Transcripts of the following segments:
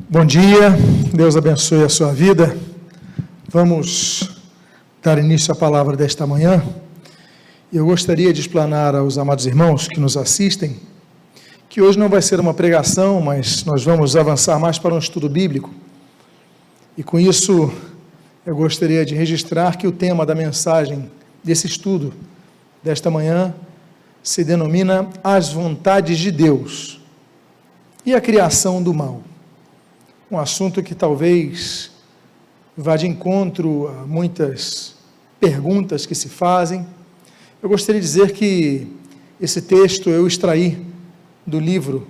Bom dia, Deus abençoe a sua vida. Vamos dar início à palavra desta manhã. Eu gostaria de explanar aos amados irmãos que nos assistem, que hoje não vai ser uma pregação, mas nós vamos avançar mais para um estudo bíblico. E com isso, eu gostaria de registrar que o tema da mensagem desse estudo desta manhã se denomina As Vontades de Deus e a Criação do Mal. Um assunto que talvez vá de encontro a muitas perguntas que se fazem. Eu gostaria de dizer que esse texto eu extraí do livro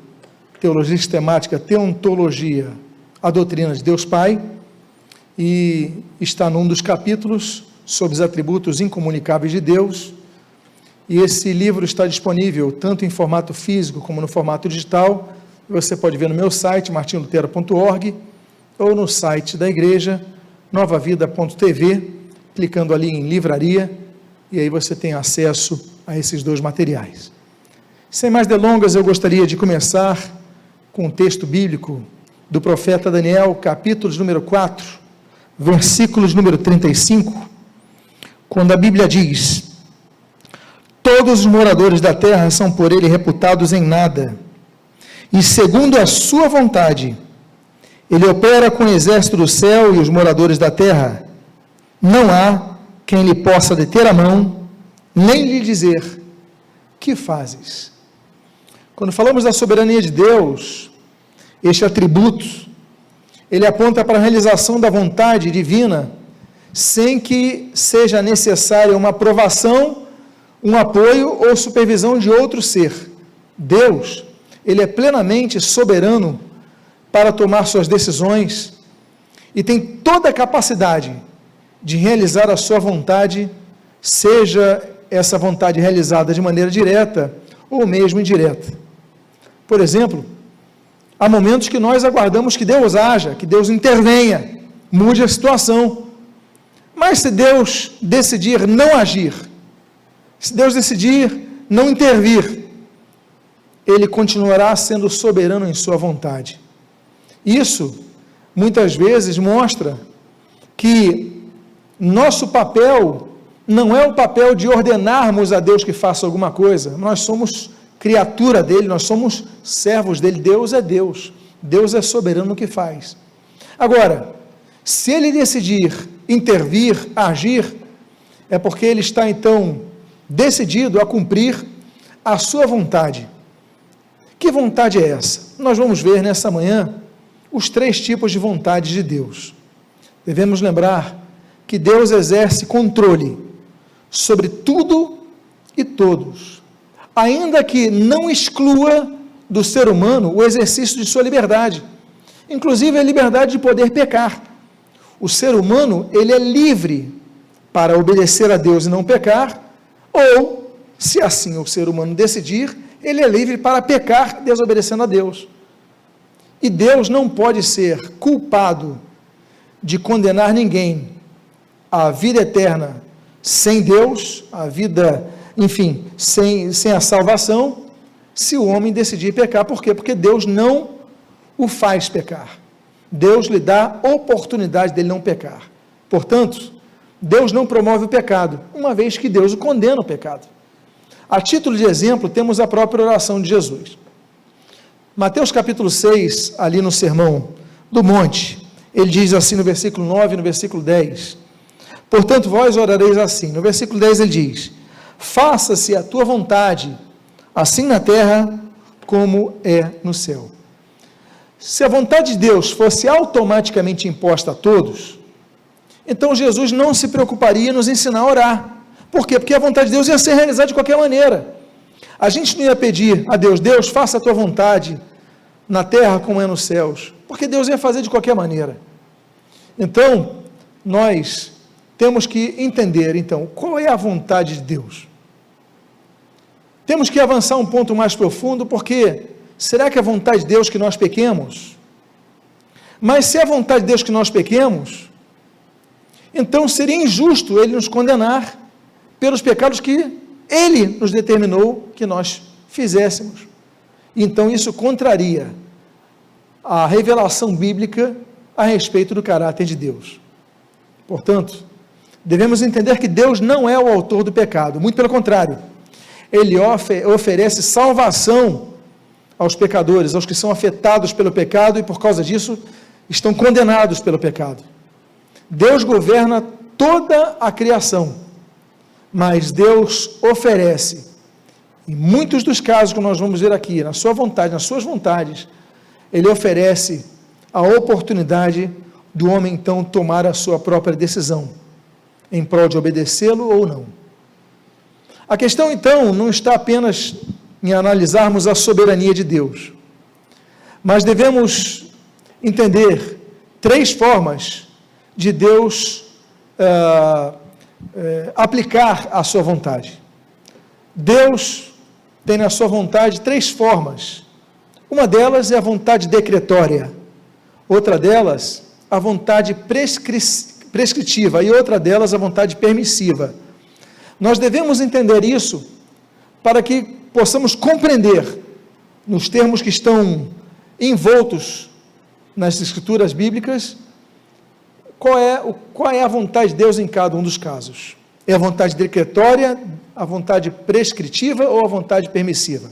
Teologia Sistemática, Teontologia, a Doutrina de Deus Pai, e está num dos capítulos sobre os atributos incomunicáveis de Deus, e esse livro está disponível tanto em formato físico como no formato digital. Você pode ver no meu site, martinlutero.org, ou no site da igreja, novavida.tv, clicando ali em livraria, e aí você tem acesso a esses dois materiais. Sem mais delongas, eu gostaria de começar com um texto bíblico do profeta Daniel, capítulos número 4, versículos número 35, quando a Bíblia diz: todos os moradores da terra são por ele reputados em nada, e segundo a sua vontade, ele opera com o exército do céu e os moradores da terra. Não há quem lhe possa deter a mão, nem lhe dizer: que fazes? Quando falamos da soberania de Deus, este atributo, ele aponta para a realização da vontade divina, sem que seja necessária uma aprovação, um apoio ou supervisão de outro ser. Deus, ele é plenamente soberano para tomar suas decisões e tem toda a capacidade de realizar a sua vontade, seja essa vontade realizada de maneira direta ou mesmo indireta. Por exemplo, há momentos que nós aguardamos que Deus haja, que Deus intervenha, mude a situação. Mas se Deus decidir não agir, se Deus decidir não intervir, ele continuará sendo soberano em sua vontade. Isso, muitas vezes, mostra que nosso papel não é o papel de ordenarmos a Deus que faça alguma coisa. Nós somos criatura dele, nós somos servos dele. Deus é Deus. Deus é soberano no que faz. Agora, se ele decidir intervir, agir, é porque ele está, então, decidido a cumprir a sua vontade. Que vontade é essa? Nós vamos ver nessa manhã os 3 tipos de vontade de Deus. Devemos lembrar que Deus exerce controle sobre tudo e todos, ainda que não exclua do ser humano o exercício de sua liberdade, inclusive a liberdade de poder pecar. O ser humano, ele é livre para obedecer a Deus e não pecar, ou, se assim o ser humano decidir, ele é livre para pecar desobedecendo a Deus. E Deus não pode ser culpado de condenar ninguém à vida eterna sem Deus, a vida, enfim, sem a salvação, se o homem decidir pecar. Por quê? Porque Deus não o faz pecar. Deus lhe dá oportunidade dele não pecar. Portanto, Deus não promove o pecado, uma vez que Deus o condena o pecado. A título de exemplo, temos a própria oração de Jesus. Mateus capítulo 6, ali no Sermão do Monte, ele diz assim no versículo 9 e no versículo 10, portanto vós orareis assim. No versículo 10 ele diz: faça-se a tua vontade, assim na terra como é no céu. Se a vontade de Deus fosse automaticamente imposta a todos, então Jesus não se preocuparia em nos ensinar a orar. Por quê? Porque a vontade de Deus ia ser realizada de qualquer maneira. A gente não ia pedir a Deus: Deus, faça a tua vontade na terra como é nos céus, porque Deus ia fazer de qualquer maneira. Então, nós temos que entender, então, qual é a vontade de Deus. Temos que avançar um ponto mais profundo, porque será que é a vontade de Deus que nós pequemos? Mas se é a vontade de Deus que nós pequemos, então seria injusto Ele nos condenar pelos pecados que Ele nos determinou que nós fizéssemos. Então isso contraria a revelação bíblica a respeito do caráter de Deus. Portanto, devemos entender que Deus não é o autor do pecado, muito pelo contrário, Ele oferece salvação aos pecadores, aos que são afetados pelo pecado e por causa disso estão condenados pelo pecado. Deus governa toda a criação, mas Deus oferece, em muitos dos casos que nós vamos ver aqui, na sua vontade, nas suas vontades, Ele oferece a oportunidade do homem então tomar a sua própria decisão, em prol de obedecê-lo ou não. A questão então não está apenas em analisarmos a soberania de Deus, mas devemos entender 3 formas de Deus aplicar a sua vontade. Deus tem na sua vontade 3 formas. Uma delas é a vontade decretória, outra delas a vontade prescritiva e outra delas a vontade permissiva. Nós devemos entender isso para que possamos compreender, nos termos que estão envoltos nas escrituras bíblicas, qual é a vontade de Deus em cada um dos casos. É a vontade decretória, a vontade prescritiva ou a vontade permissiva?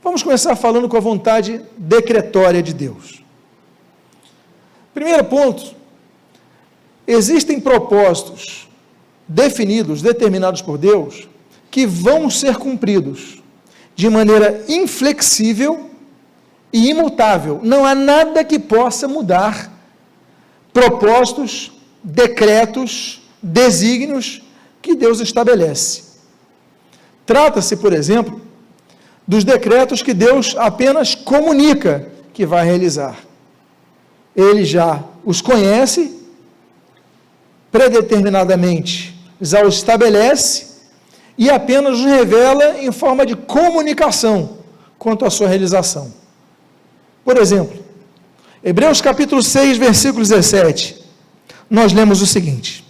Vamos começar falando com a vontade decretória de Deus. Primeiro ponto, existem propósitos definidos, determinados por Deus, que vão ser cumpridos de maneira inflexível e imutável. Não há nada que possa mudar propósitos, decretos, desígnios que Deus estabelece. Trata-se, por exemplo, dos decretos que Deus apenas comunica que vai realizar. Ele já os conhece, predeterminadamente já os estabelece e apenas os revela em forma de comunicação quanto à sua realização. Por exemplo, Hebreus capítulo 6, versículo 17, nós lemos o seguinte: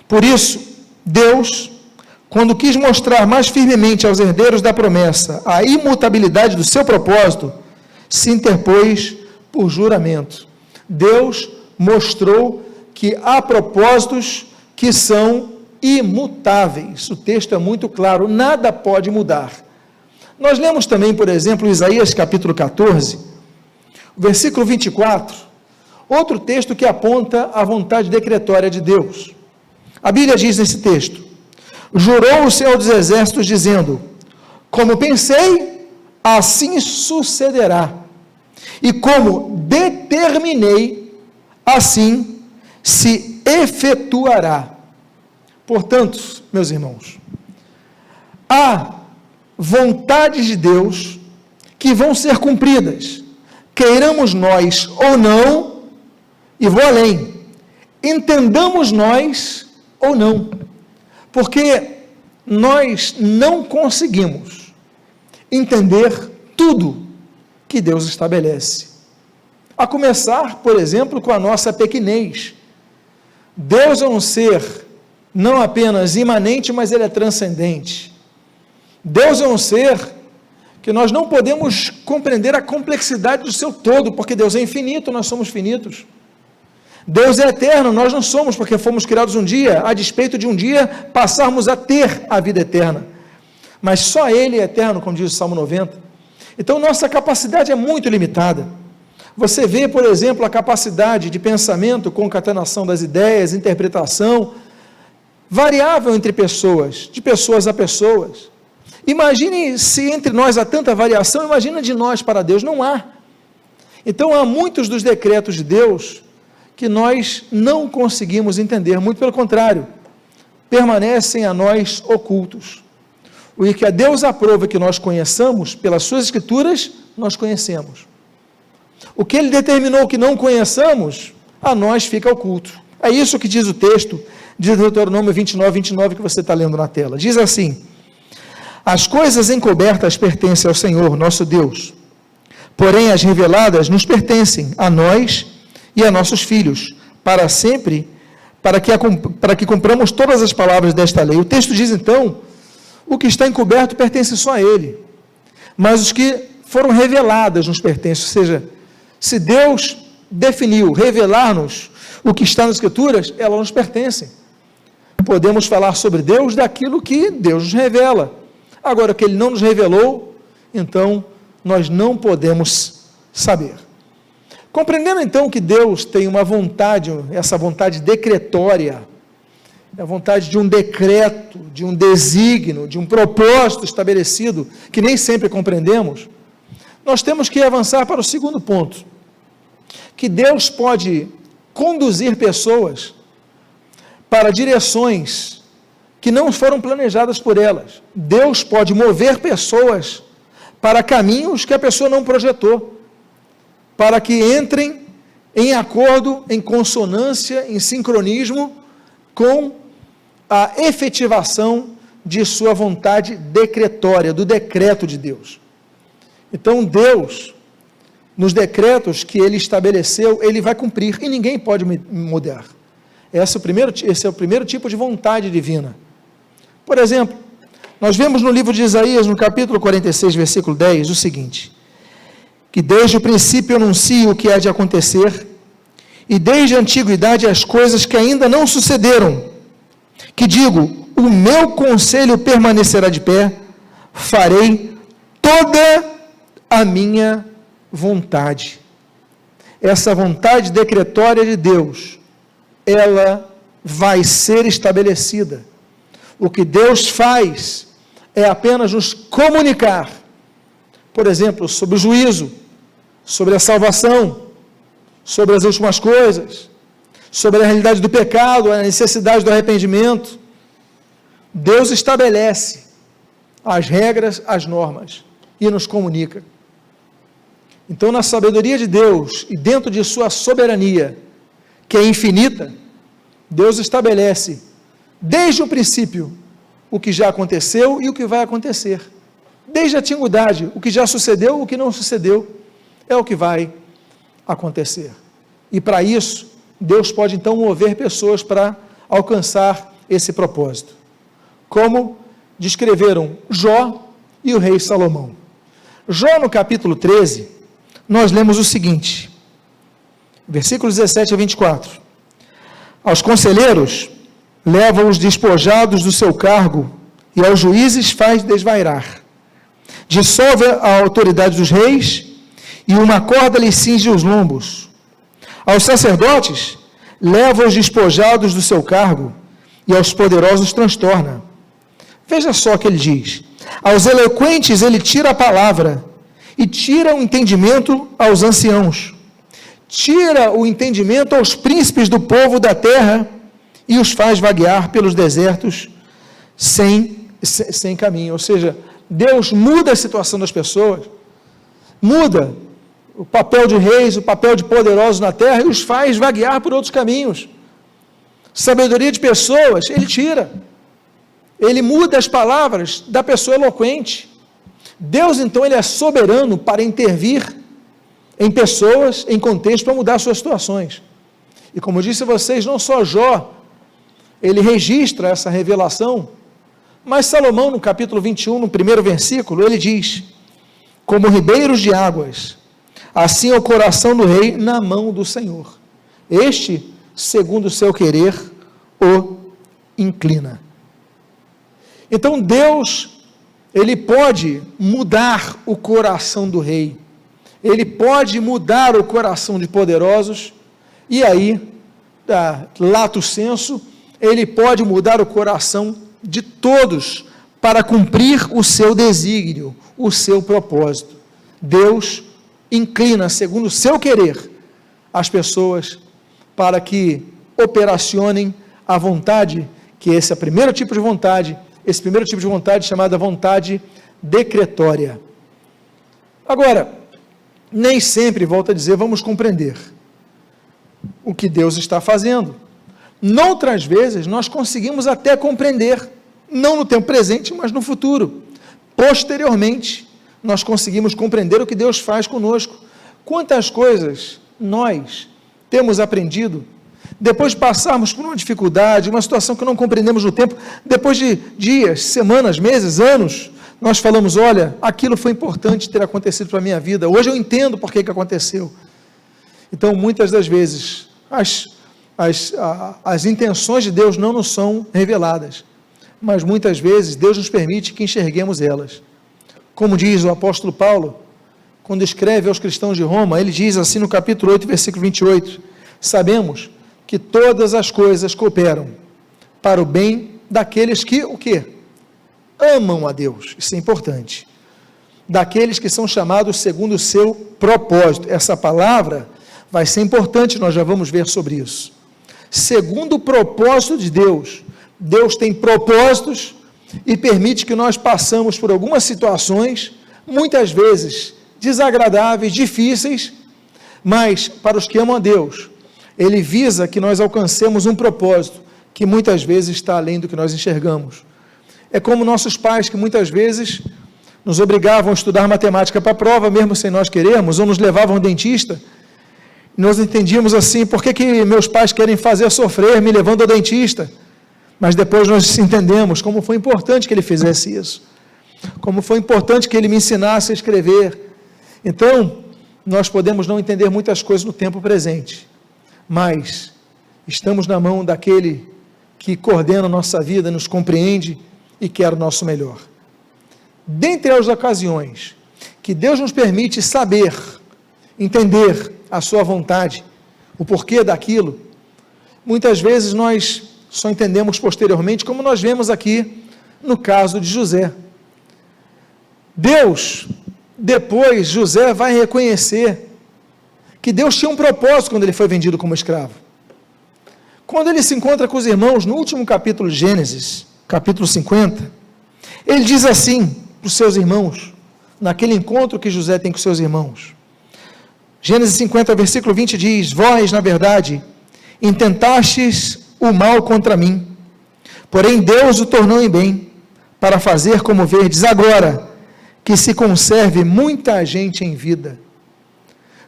por isso, Deus, quando quis mostrar mais firmemente aos herdeiros da promessa a imutabilidade do seu propósito, se interpôs por juramento. Deus mostrou que há propósitos que são imutáveis. O texto é muito claro, nada pode mudar. Nós lemos também, por exemplo, Isaías capítulo 14, versículo 24, outro texto que aponta a vontade decretória de Deus. A Bíblia diz nesse texto: jurou o Senhor dos Exércitos, dizendo, como pensei, assim sucederá, e como determinei, assim se efetuará. Portanto, meus irmãos, há vontades de Deus que vão ser cumpridas, queiramos nós ou não, e vou além, entendamos nós ou não, porque nós não conseguimos entender tudo que Deus estabelece. A começar, por exemplo, com a nossa pequenez. Deus é um ser não apenas imanente, mas Ele é transcendente. Deus é um ser que nós não podemos compreender a complexidade do seu todo, porque Deus é infinito, nós somos finitos. Deus é eterno, nós não somos, porque fomos criados um dia, a despeito de um dia passarmos a ter a vida eterna. Mas só Ele é eterno, como diz o Salmo 90. Então, nossa capacidade é muito limitada. Você vê, por exemplo, a capacidade de pensamento, concatenação das ideias, interpretação, variável entre pessoas, de pessoas a pessoas. Imagine se entre nós há tanta variação, imagina de nós para Deus, não há. Então, há muitos dos decretos de Deus que nós não conseguimos entender, muito pelo contrário, permanecem a nós ocultos. O que a Deus aprova que nós conheçamos, pelas suas escrituras, nós conhecemos. O que Ele determinou que não conheçamos, a nós fica oculto. É isso que diz o texto de Deuteronômio 29, 29, que você está lendo na tela. Diz assim: as coisas encobertas pertencem ao Senhor, nosso Deus, porém as reveladas nos pertencem, a nós e a nossos filhos, para sempre, para que cumpramos todas as palavras desta lei. O texto diz então, o que está encoberto pertence só a Ele, mas os que foram reveladas nos pertencem, ou seja, Se Deus definiu revelar-nos o que está nas Escrituras, elas nos pertencem. Podemos falar sobre Deus daquilo que Deus nos revela. Agora, o que Ele não nos revelou, então, nós não podemos saber. Compreendendo, então, que Deus tem uma vontade, essa vontade decretória, a vontade de um decreto, de um desígnio, de um propósito estabelecido, que nem sempre compreendemos, nós temos que avançar para o segundo ponto, que Deus pode conduzir pessoas para direções que não foram planejadas por elas. Deus pode mover pessoas para caminhos que a pessoa não projetou, para que entrem em acordo, em consonância, em sincronismo com a efetivação de sua vontade decretória, do decreto de Deus. Então, Deus, nos decretos que Ele estabeleceu, Ele vai cumprir, e ninguém pode mudar. Esse é o primeiro tipo de vontade divina. Por exemplo, nós vemos no livro de Isaías, no capítulo 46, versículo 10, o seguinte: que desde o princípio anuncio o que há de acontecer, e desde a antiguidade as coisas que ainda não sucederam, que digo, o meu conselho permanecerá de pé, farei toda a minha vontade. Essa vontade decretória de Deus, ela vai ser estabelecida. O que Deus faz é apenas nos comunicar, por exemplo, sobre o juízo, sobre a salvação, sobre as últimas coisas, sobre a realidade do pecado, a necessidade do arrependimento. Deus estabelece as regras, as normas, e nos comunica. Então, na sabedoria de Deus, e dentro de sua soberania, que é infinita, Deus estabelece, desde o princípio, o que já aconteceu e o que vai acontecer. Desde a antiguidade, o que já sucedeu, o que não sucedeu, é o que vai acontecer. E para isso, Deus pode então mover pessoas para alcançar esse propósito. Como descreveram Jó e o rei Salomão. Jó, no capítulo 13, nós lemos o seguinte, versículos 17 a 24. Aos conselheiros, leva os despojados do seu cargo, e aos juízes faz desvairar. Dissolve a autoridade dos reis, e uma corda lhe cinge os lombos. Aos sacerdotes, leva os despojados do seu cargo, e aos poderosos transtorna. Veja só o que ele diz: aos eloquentes ele tira a palavra, e tira o entendimento aos anciãos. Tira o entendimento aos príncipes do povo da terra, e os faz vaguear pelos desertos sem caminho. Ou seja, Deus muda a situação das pessoas, muda o papel de reis, o papel de poderosos na terra, e os faz vaguear por outros caminhos. Sabedoria de pessoas, Ele tira. Ele muda as palavras da pessoa eloquente. Deus, então, Ele é soberano para intervir em pessoas, em contexto, para mudar suas situações. E como eu disse a vocês, não só Jó, ele registra essa revelação, mas Salomão, no capítulo 21, no primeiro versículo, ele diz: como ribeiros de águas, assim é o coração do rei na mão do Senhor. Este, segundo o seu querer, o inclina. Então Deus, Ele pode mudar o coração do rei, Ele pode mudar o coração de poderosos, e aí, lato sensu, Ele pode mudar o coração de todos, para cumprir o seu desígnio, o seu propósito. Deus inclina, segundo o seu querer, as pessoas, para que operacionem a vontade, que esse é o primeiro tipo de vontade, esse primeiro tipo de vontade chamada vontade decretória. Agora, nem sempre, volto a dizer, vamos compreender o que Deus está fazendo. Noutras vezes, nós conseguimos até compreender, não no tempo presente, mas no futuro. Posteriormente, nós conseguimos compreender o que Deus faz conosco. Quantas coisas nós temos aprendido, depois de passarmos por uma dificuldade, uma situação que não compreendemos no tempo, depois de dias, semanas, meses, anos, nós falamos: olha, aquilo foi importante ter acontecido para a minha vida, hoje eu entendo por que aconteceu. Então, muitas das vezes, as intenções de Deus não nos são reveladas, mas muitas vezes Deus nos permite que enxerguemos elas. Como diz o apóstolo Paulo, quando escreve aos cristãos de Roma, ele diz assim no capítulo 8, versículo 28, sabemos que todas as coisas cooperam para o bem daqueles que, o quê? Amam a Deus, isso é importante, daqueles que são chamados segundo o seu propósito. Essa palavra vai ser importante, nós já vamos ver sobre isso. Segundo o propósito de Deus, Deus tem propósitos e permite que nós passamos por algumas situações, muitas vezes desagradáveis, difíceis, mas para os que amam a Deus, Ele visa que nós alcancemos um propósito, que muitas vezes está além do que nós enxergamos. É como nossos pais, que muitas vezes nos obrigavam a estudar matemática para a prova, mesmo sem nós querermos, ou nos levavam ao dentista. Nós entendíamos assim, por que meus pais querem fazer sofrer, me levando ao dentista? Mas depois nós entendemos como foi importante que ele fizesse isso, como foi importante que ele me ensinasse a escrever. Então, nós podemos não entender muitas coisas no tempo presente, mas estamos na mão daquele que coordena a nossa vida, nos compreende e quer o nosso melhor. Dentre as ocasiões que Deus nos permite saber, entender a sua vontade, o porquê daquilo, muitas vezes nós só entendemos posteriormente, como nós vemos aqui no caso de José. Depois José vai reconhecer que Deus tinha um propósito quando ele foi vendido como escravo. Quando ele se encontra com os irmãos, no último capítulo de Gênesis, capítulo 50, ele diz assim para os seus irmãos, naquele encontro que José tem com seus irmãos, Gênesis 50, versículo 20 diz, vós, na verdade, intentastes o mal contra mim, porém Deus o tornou em bem, para fazer como verdes agora, que se conserve muita gente em vida.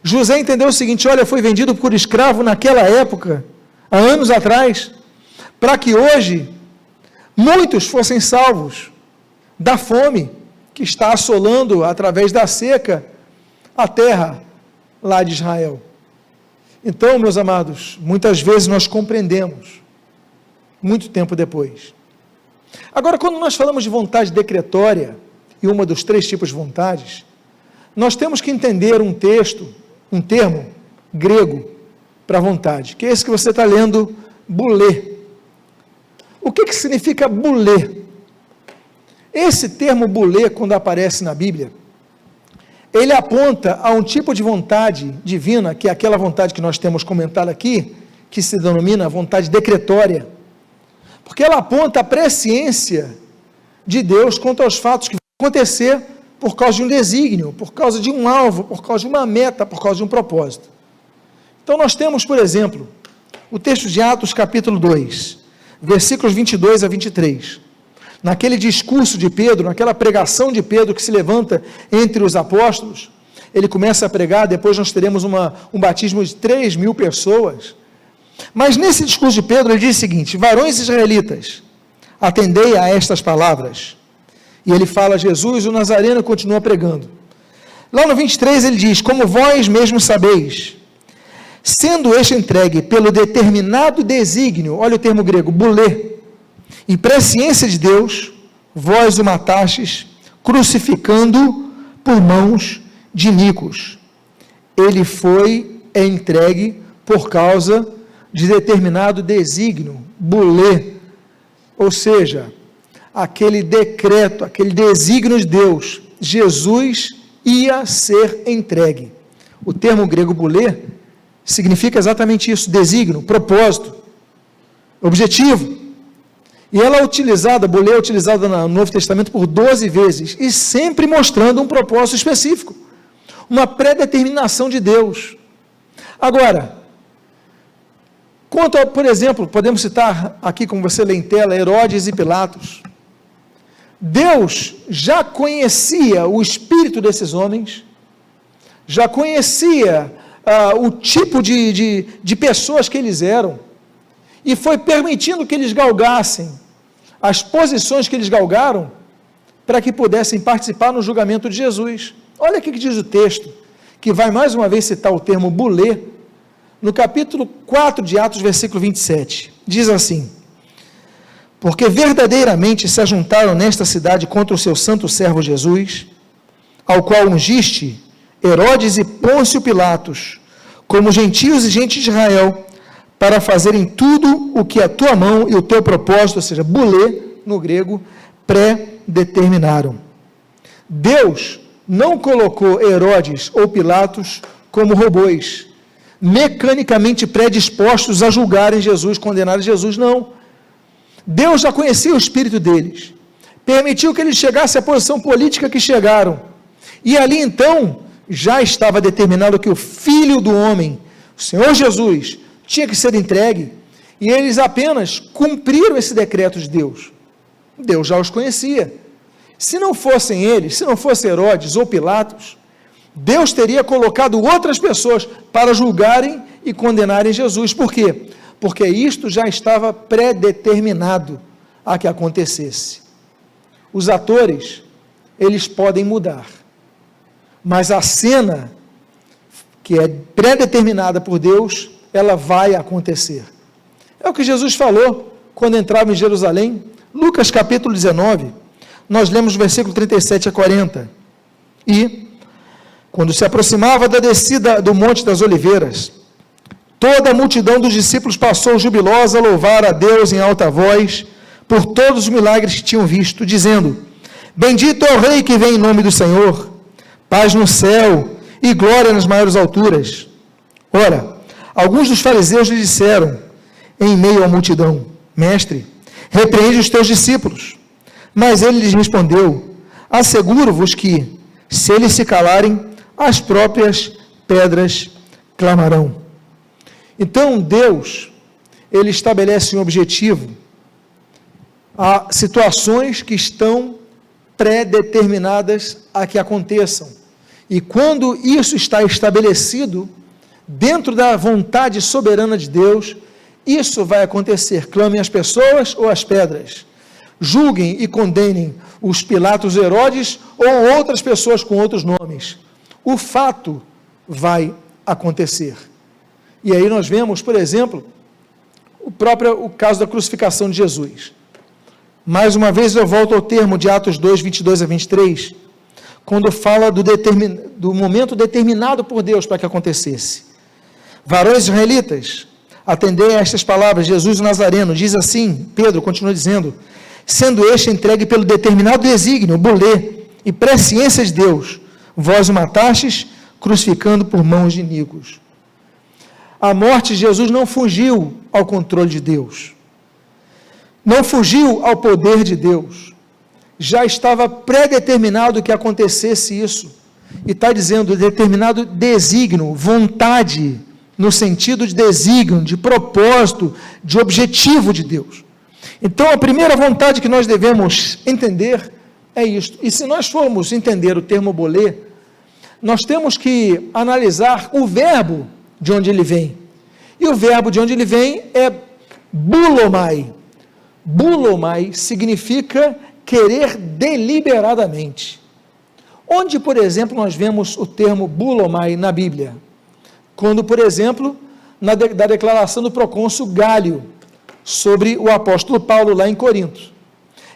José entendeu o seguinte, olha, foi vendido por escravo naquela época, há anos atrás, para que hoje muitos fossem salvos da fome que está assolando através da seca a terra lá de Israel. Então, meus amados, muitas vezes nós compreendemos, muito tempo depois. Agora, quando nós falamos de vontade decretória, e uma dos 3 tipos de vontades, nós temos que entender um termo grego para vontade, que é esse que você está lendo, boulé. O que significa boulé? Esse termo boulé, quando aparece na Bíblia, ele aponta a um tipo de vontade divina, que é aquela vontade que nós temos comentado aqui, que se denomina vontade decretória, porque ela aponta a presciência de Deus quanto aos fatos que vão acontecer por causa de um desígnio, por causa de um alvo, por causa de uma meta, por causa de um propósito. Então nós temos, por exemplo, o texto de Atos capítulo 2, versículos 22 a 23, naquele discurso de Pedro, naquela pregação de Pedro que se levanta entre os apóstolos, ele começa a pregar, depois nós teremos um batismo de 3.000 pessoas, mas nesse discurso de Pedro ele diz o seguinte, varões israelitas, atendei a estas palavras, e ele fala, Jesus, o Nazareno, continua pregando. Lá no 23 ele diz, como vós mesmos sabeis, sendo este entregue pelo determinado desígnio, olha o termo grego, boulé, e presciência de Deus, vós o matastes, crucificando por mãos de iníquos. Ele foi entregue por causa de determinado desígnio, boulé, ou seja, aquele decreto, aquele desígnio de Deus, Jesus ia ser entregue. O termo grego boulé significa exatamente isso, desígnio, propósito, objetivo. E ela é utilizada, boulé é utilizada no Novo Testamento por 12 vezes, e sempre mostrando um propósito específico, uma predeterminação de Deus. Agora, quanto a, por exemplo, podemos citar aqui, como você lê em tela, Herodes e Pilatos. Deus já conhecia o espírito desses homens, já conhecia o tipo de pessoas que eles eram, e foi permitindo que eles galgassem as posições que eles galgaram, para que pudessem participar no julgamento de Jesus. Olha o que diz o texto, que vai mais uma vez citar o termo boulé, no capítulo 4 de Atos, versículo 27, diz assim: porque verdadeiramente se ajuntaram nesta cidade contra o seu santo servo Jesus, ao qual ungiste Herodes e Pôncio Pilatos, como gentios e gente de Israel, para fazerem tudo o que a tua mão e o teu propósito, ou seja, bulê, no grego, pré-determinaram. Deus não colocou Herodes ou Pilatos como robôs, mecanicamente predispostos a julgarem Jesus, condenarem Jesus, não. Deus já conhecia o espírito deles, permitiu que eles chegassem à posição política que chegaram, e ali então, já estava determinado que o Filho do Homem, o Senhor Jesus, tinha que ser entregue, e eles apenas cumpriram esse decreto de Deus. Deus já os conhecia. Se não fossem eles, se não fosse Herodes ou Pilatos, Deus teria colocado outras pessoas para julgarem e condenarem Jesus. Por quê? Porque isto já estava pré-determinado a que acontecesse. Os atores, eles podem mudar, mas a cena que é pré-determinada por Deus, ela vai acontecer. É o que Jesus falou quando entrava em Jerusalém. Lucas capítulo 19, nós lemos o versículo 37 a 40. E, quando se aproximava da descida do Monte das Oliveiras, toda a multidão dos discípulos passou jubilosa a louvar a Deus em alta voz, por todos os milagres que tinham visto, dizendo: bendito é o Rei que vem em nome do Senhor, paz no céu e glória nas maiores alturas. Ora, alguns dos fariseus lhe disseram, em meio à multidão: mestre, repreende os teus discípulos. Mas ele lhes respondeu: asseguro-vos que, se eles se calarem, as próprias pedras clamarão. Então, Deus, ele estabelece um objetivo a situações que estão pré-determinadas a que aconteçam. E quando isso está estabelecido, dentro da vontade soberana de Deus, isso vai acontecer. Clamem as pessoas ou as pedras. Julguem e condenem os Pilatos, Herodes ou outras pessoas com outros nomes. O fato vai acontecer. E aí nós vemos, por exemplo, o caso da crucificação de Jesus. Mais uma vez eu volto ao termo de Atos 2, 22 a 23, quando fala do momento determinado por Deus para que acontecesse. Varões israelitas, atendei a estas palavras, Jesus o Nazareno, diz assim, Pedro continua dizendo, sendo este entregue pelo determinado desígnio, bulê, e presciência de Deus, vós o matastes, crucificando por mãos de iníquos. A morte de Jesus não fugiu ao controle de Deus, não fugiu ao poder de Deus, já estava predeterminado que acontecesse isso, e está dizendo, determinado desígnio, vontade, no sentido de desígnio, de propósito, de objetivo de Deus. Então, a primeira vontade que nós devemos entender é isto, e se nós formos entender o termo bolê, nós temos que analisar o verbo de onde ele vem, e o verbo de onde ele vem é bulomai. Bulomai significa querer deliberadamente. Onde, por exemplo, nós vemos o termo bulomai na Bíblia? Quando, por exemplo, da declaração do procônsul Gálio sobre o apóstolo Paulo lá em Corinto.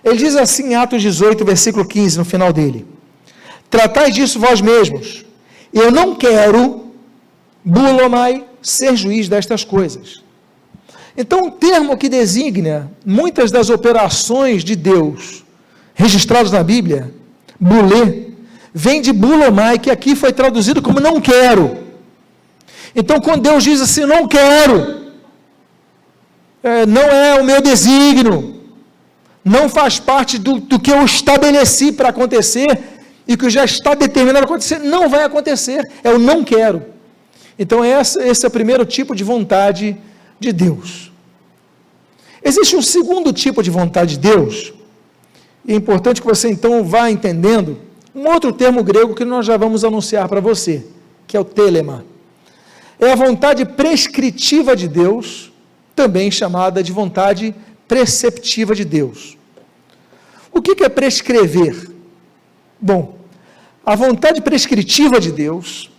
Ele diz assim em Atos 18, versículo 15, no final dele: tratai disso vós mesmos, eu não quero, bulomai, ser juiz destas coisas. Então, um termo que designa muitas das operações de Deus registradas na Bíblia, bulê, vem de bulomai, que aqui foi traduzido como não quero. Então, quando Deus diz assim, não quero, não é o meu desígnio, não faz parte do que eu estabeleci para acontecer, e que já está determinado a acontecer, não vai acontecer, é o não quero. Então, esse é o primeiro tipo de vontade de Deus. Existe um segundo tipo de vontade de Deus, e é importante que você então vá entendendo um outro termo grego que nós já vamos anunciar para você, que é o telema. É a vontade prescritiva de Deus, também chamada de vontade preceptiva de Deus. O que é prescrever? Bom, a vontade prescritiva de Deus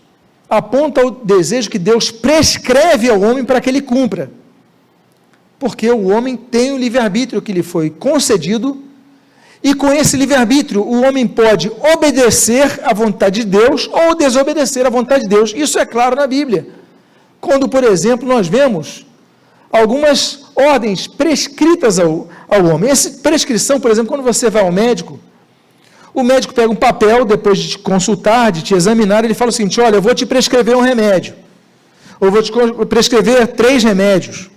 aponta ao desejo que Deus prescreve ao homem para que ele cumpra. Porque o homem tem o livre-arbítrio que lhe foi concedido, e com esse livre-arbítrio o homem pode obedecer à vontade de Deus ou desobedecer à vontade de Deus. Isso é claro na Bíblia. Quando, por exemplo, nós vemos algumas ordens prescritas ao homem. Essa prescrição, por exemplo, quando você vai ao médico, o médico pega um papel, depois de te consultar, de te examinar, ele fala o seguinte: olha, eu vou te prescrever um remédio, ou vou te prescrever 3 remédios.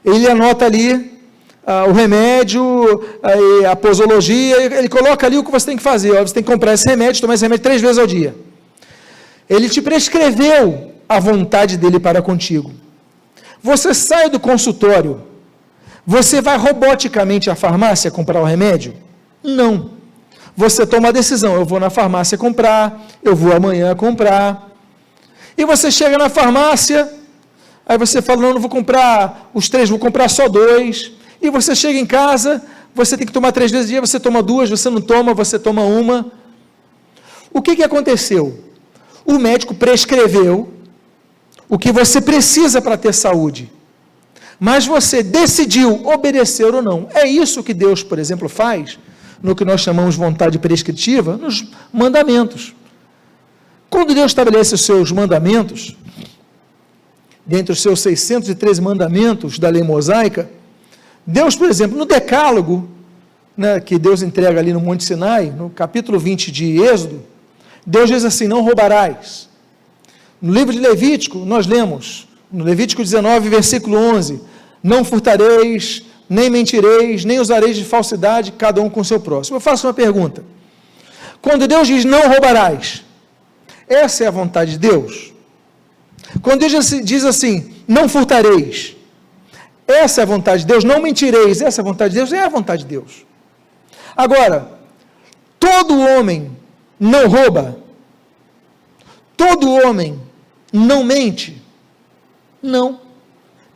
Ele anota ali o remédio, a posologia, ele coloca ali o que você tem que fazer. Ó, você tem que comprar esse remédio, tomar esse remédio 3 vezes ao dia. Ele te prescreveu a vontade dele para contigo. Você sai do consultório, você vai roboticamente à farmácia comprar o remédio? Não. Você toma a decisão: eu vou na farmácia comprar, eu vou amanhã comprar. E você chega na farmácia, aí você fala: não vou comprar os 3, vou comprar só 2. E você chega em casa, você tem que tomar 3 vezes ao dia, você toma 2, você não toma, você toma 1. O que aconteceu? O médico prescreveu o que você precisa para ter saúde, mas você decidiu obedecer ou não. É isso que Deus, por exemplo, faz no que nós chamamos vontade prescritiva, nos mandamentos. Quando Deus estabelece os seus mandamentos, dentre os seus 613 mandamentos da lei mosaica, Deus, por exemplo, no Decálogo, né, que Deus entrega ali no Monte Sinai, no capítulo 20 de Êxodo, Deus diz assim: não roubarás. No livro de Levítico, nós lemos, no Levítico 19, versículo 11, não furtareis, nem mentireis, nem usareis de falsidade, cada um com o seu próximo. Eu faço uma pergunta: quando Deus diz não roubarás, essa é a vontade de Deus? Quando Deus diz assim, não furtareis, essa é a vontade de Deus? Não mentireis, essa é a vontade de Deus? É a vontade de Deus. Agora, todo homem não rouba, todo homem não mente? Não.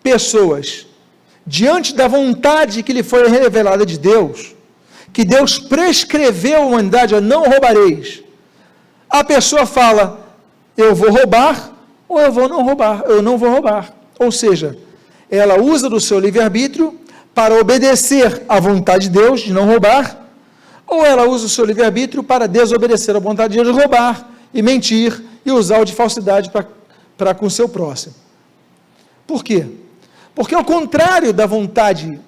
Pessoas, diante da vontade que lhe foi revelada de Deus, que Deus prescreveu à humanidade: a não roubareis, a pessoa fala: eu vou roubar, ou eu vou não roubar, eu não vou roubar. Ou seja, ela usa do seu livre-arbítrio para obedecer à vontade de Deus de não roubar, ou ela usa o seu livre-arbítrio para desobedecer à vontade de Deus de roubar e mentir e usar o de falsidade para com o seu próximo. Por quê? Porque ao contrário da vontade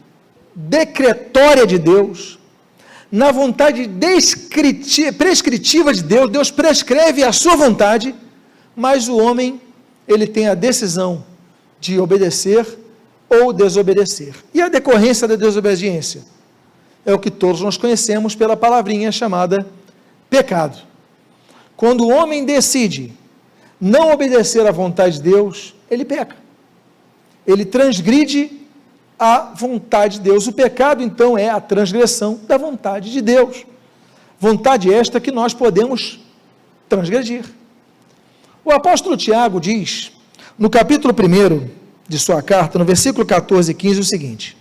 decretória de Deus, na vontade prescritiva de Deus, Deus prescreve a sua vontade, mas o homem, ele tem a decisão de obedecer ou desobedecer. E a decorrência da desobediência é o que todos nós conhecemos pela palavrinha chamada pecado. Quando o homem decide não obedecer à vontade de Deus, ele peca. Ele transgride a vontade de Deus. O pecado, então, é a transgressão da vontade de Deus. Vontade esta que nós podemos transgredir. O apóstolo Tiago diz, no capítulo 1 de sua carta, no versículo 14 e 15, o seguinte: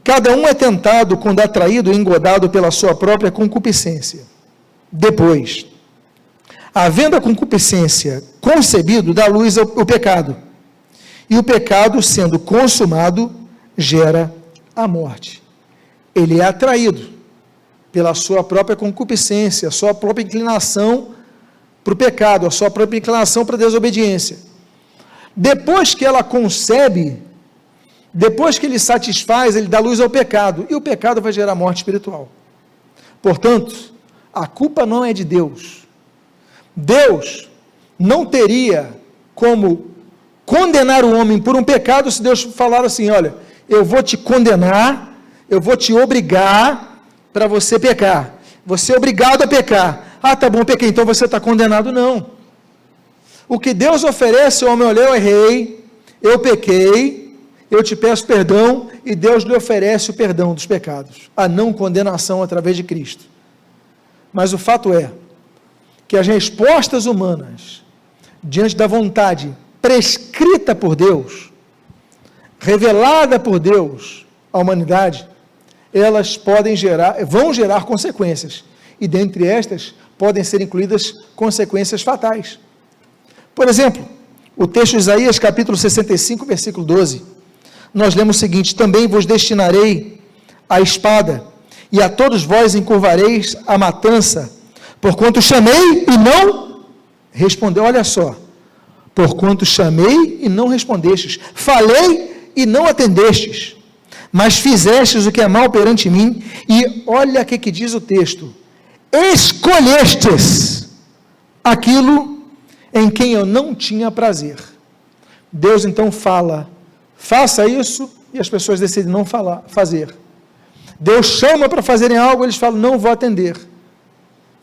cada um é tentado quando atraído e engodado pela sua própria concupiscência. Depois, havendo a concupiscência concebido, dá luz ao pecado. E o pecado, sendo consumado, gera a morte. Ele é atraído pela sua própria concupiscência, a sua própria inclinação para o pecado, a sua própria inclinação para a desobediência. Depois que ela concebe, depois que ele satisfaz, ele dá luz ao pecado, e o pecado vai gerar morte espiritual. Portanto, a culpa não é de Deus. Deus não teria como condenar o homem por um pecado se Deus falar assim: olha, eu vou te condenar, eu vou te obrigar para você pecar. Você é obrigado a pecar. Ah, tá bom, pequei, então você está condenado. Não. O que Deus oferece ao homem: olha, eu errei, eu pequei, eu te peço perdão, e Deus lhe oferece o perdão dos pecados, a não condenação através de Cristo. Mas o fato é que as respostas humanas, diante da vontade prescrita por Deus, revelada por Deus à humanidade, elas vão gerar consequências, e dentre estas podem ser incluídas consequências fatais. Por exemplo, o texto de Isaías, capítulo 65, versículo 12, nós lemos o seguinte: também vos destinarei a espada, e a todos vós encurvareis a matança, porquanto chamei e não respondeu. Olha só, porquanto chamei e não respondestes, falei e não atendestes, mas fizestes o que é mal perante mim, e olha o que diz o texto: escolhestes aquilo em quem eu não tinha prazer. Deus então fala, faça isso, e as pessoas decidem não fazer. Deus chama para fazerem algo, eles falam, não vou atender.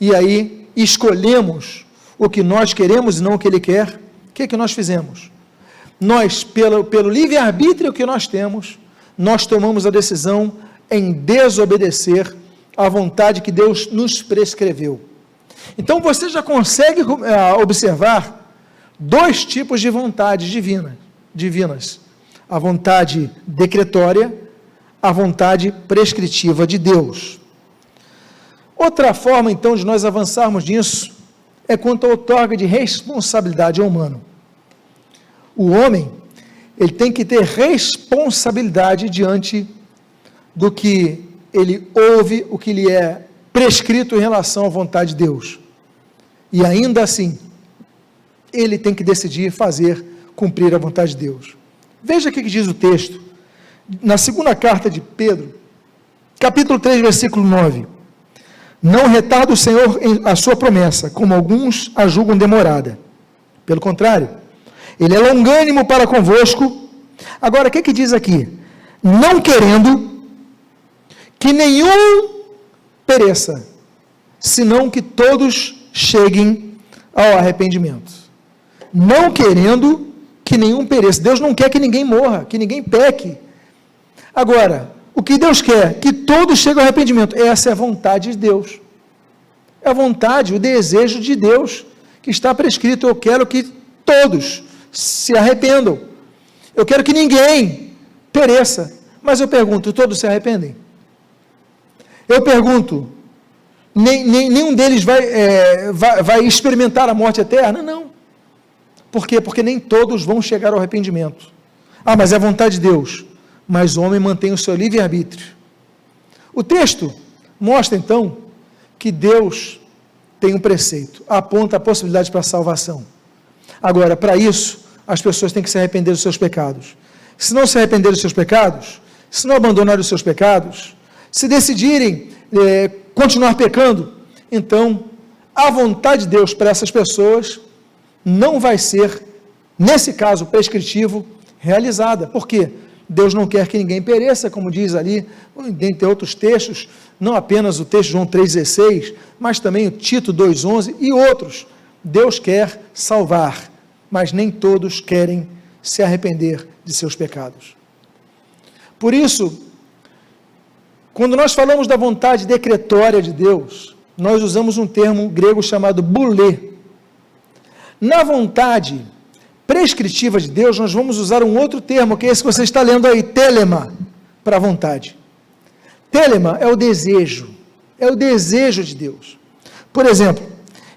E aí, escolhemos o que nós queremos e não o que Ele quer. O que nós fizemos? Nós, pelo livre-arbítrio que nós temos, nós tomamos a decisão em desobedecer à vontade que Deus nos prescreveu. Então, você já consegue observar dois tipos de vontades divinas. A vontade decretória, a vontade prescritiva de Deus. Outra forma, então, de nós avançarmos nisso, é quanto à outorga de responsabilidade ao humano. O homem, ele tem que ter responsabilidade diante do que ele ouve, o que lhe é prescrito em relação à vontade de Deus. E ainda assim, ele tem que decidir cumprir a vontade de Deus. Veja o que diz o texto, na segunda carta de Pedro, capítulo 3, versículo 9. Não retarda o Senhor a sua promessa, como alguns a julgam demorada. Pelo contrário, Ele é longânimo para convosco. Agora, o que diz aqui? Não querendo que nenhum pereça, senão que todos cheguem ao arrependimento. Não querendo que nenhum pereça. Deus não quer que ninguém morra, que ninguém peque. Agora, o que Deus quer? Que todos cheguem ao arrependimento. Essa é a vontade de Deus. É a vontade, o desejo de Deus, que está prescrito. Eu quero que todos se arrependam. Eu quero que ninguém pereça. Mas eu pergunto, todos se arrependem? Eu pergunto, nenhum deles vai experimentar a morte eterna? Não. Por quê? Porque nem todos vão chegar ao arrependimento. Ah, mas é a vontade de Deus. Mas o homem mantém o seu livre-arbítrio. O texto mostra, então, que Deus tem um preceito, aponta a possibilidade para a salvação. Agora, para isso, as pessoas têm que se arrepender dos seus pecados. Se não se arrepender dos seus pecados, se não abandonarem os seus pecados, se decidirem continuar pecando, então, a vontade de Deus para essas pessoas não vai ser, nesse caso prescritivo, realizada. Por quê? Deus não quer que ninguém pereça, como diz ali, dentre outros textos, não apenas o texto de João 3,16, mas também o Tito 2,11 e outros. Deus quer salvar, mas nem todos querem se arrepender de seus pecados. Por isso, quando nós falamos da vontade decretória de Deus, nós usamos um termo grego chamado boulé. Na vontade prescritiva de Deus, nós vamos usar um outro termo, que é esse que você está lendo aí, telema, para a vontade. Telema é o desejo de Deus. Por exemplo,